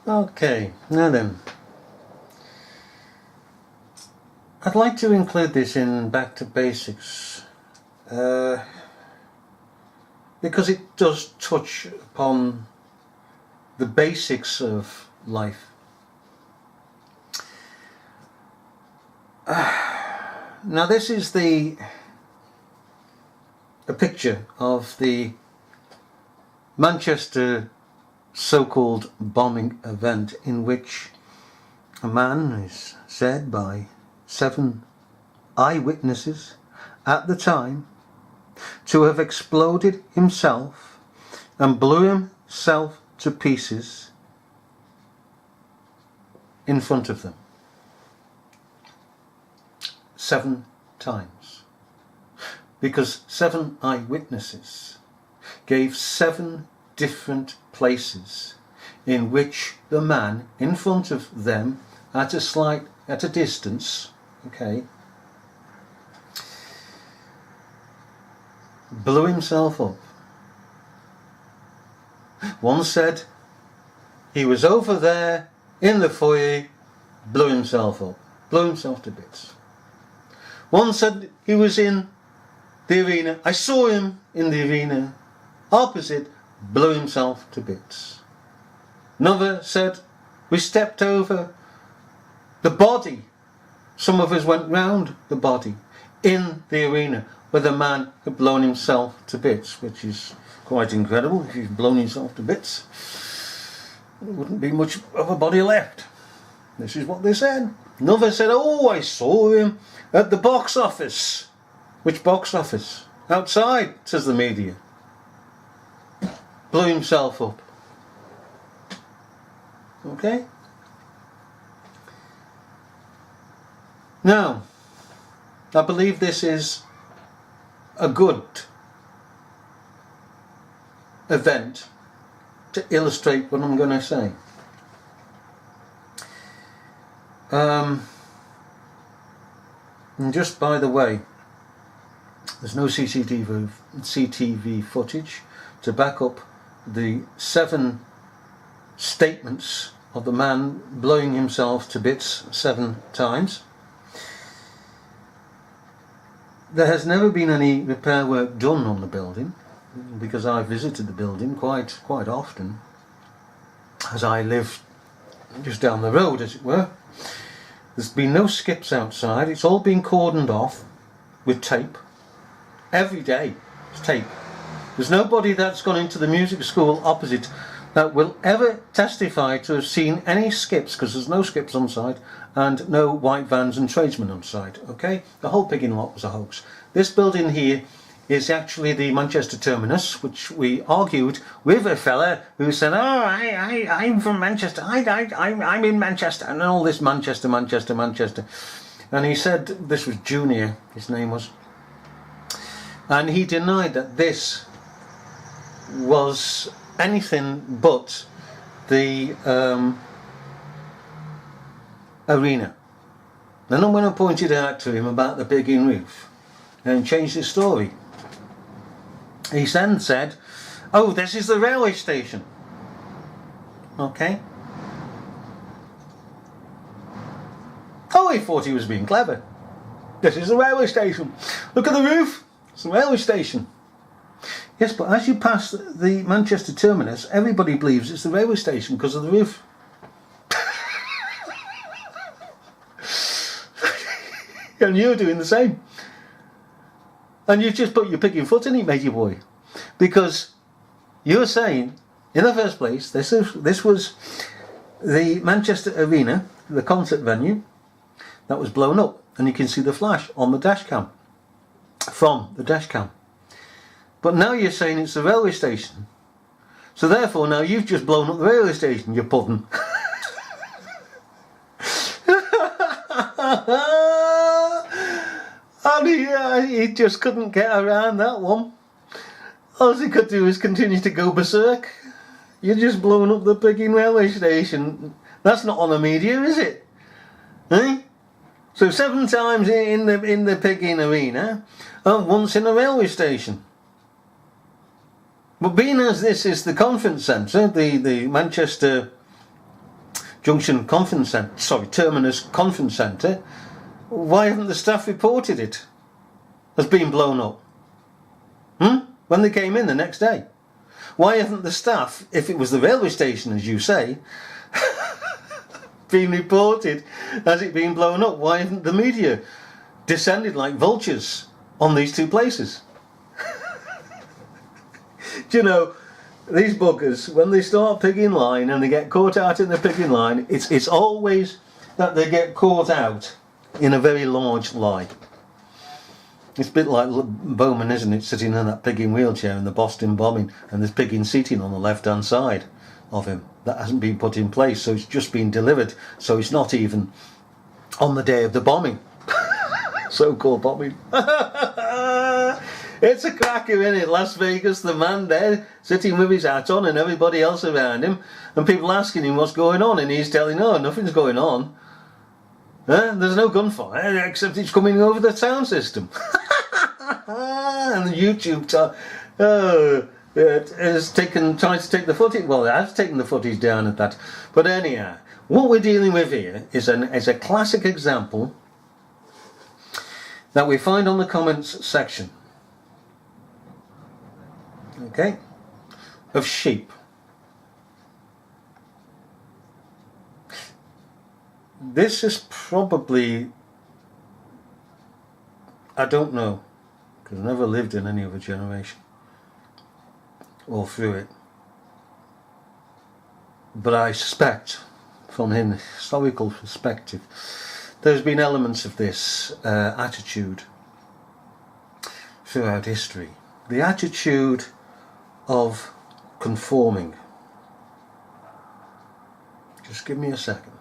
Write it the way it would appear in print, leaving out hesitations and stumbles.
Okay, now then. I'd like to include this in Back to Basics because it does touch upon the basics of life. Now this is a picture of the Manchester so-called bombing event, in which a man is said by 7 eyewitnesses at the time to have exploded himself and blew himself to pieces in front of them 7 times, because 7 eyewitnesses gave 7 different places in which the man in front of them at a distance, okay, blew himself up. One said he was over there in the foyer, blew himself up, blew himself to bits. One said he was in the arena, I saw him in the arena opposite, blew himself to bits. Another said we stepped over the body. Some of us went round the body in the arena where the man had blown himself to bits, which is quite incredible. If you've blown yourself to bits, there wouldn't be much of a body left. This is what they said. Another said, oh, I saw him at the box office. Which box office? Outside, says the media. Blew himself up. Okay? Now, I believe this is a good event to illustrate what I'm going to say. And just by the way, there's no CCTV footage to back up the 7 statements of the man blowing himself to bits 7 times. There has never been any repair work done on the building, because I visited the building quite often, as I live just down the road, as it were. There's been no skips outside. It's all been cordoned off with tape. Every day it's tape. There's nobody that's gone into the music school opposite that will ever testify to have seen any skips, because there's no skips on site and no white vans and tradesmen on site. Okay, the whole pigging lot was a hoax. This building here is actually the Manchester terminus, which we argued with a fella who said, oh, I'm from Manchester, I'm in Manchester, and all this Manchester. And he said, this was Junior, his name was, and he denied that this was anything but the arena. Then when I pointed out to him about the pigging roof and changed his story, he then said, oh, this is the railway station. Okay. Oh, he thought he was being clever. This is the railway station. Look at the roof. It's the railway station. Yes, but as you pass the Manchester terminus, everybody believes it's the railway station because of the roof. And you're doing the same. And you've just put your picking foot in it, matey boy. Because you're saying, in the first place, this was the Manchester Arena, the concert venue, that was blown up. And you can see the flash on the dash cam, from the dash cam. But now you're saying it's the railway station. So therefore now you've just blown up the railway station, you puddin'. And he just couldn't get around that one. All he could do is continue to go berserk. You're just blowing up the pigging railway station. That's not on the media, is it? Eh? So 7 times in the pigging arena and once in a railway station. But being as this is the conference centre, the Manchester Terminus Conference Centre, why haven't the staff reported it as being blown up? When they came in the next day. Why haven't the staff, if it was the railway station as you say, been reported as it being blown up? Why haven't the media descended like vultures on these two places? Do you know, these buggers, when they start pigging line and they get caught out in the pigging line, it's always that they get caught out in a very large lie. It's a bit like Bowman, isn't it, sitting in that pigging wheelchair in the Boston bombing, and there's pigging seating on the left-hand side of him that hasn't been put in place, so it's just been delivered, so it's not even on the day of the bombing. So-called bombing. It's a cracker, isn't it? Las Vegas, the man there sitting with his hat on and everybody else around him, and people asking him what's going on, and he's telling, oh, nothing's going on. There's no gunfire, except it's coming over the sound system. And the YouTube has tried to take the footage. Well, it has taken the footage down at that. But anyhow, what we're dealing with here is a classic example that we find on the comments section. Okay, of sheep. This is probably, I don't know, because I've never lived in any other generation or through it, but I suspect from an historical perspective there's been elements of this attitude throughout history. The attitude of conforming. Just give me a second.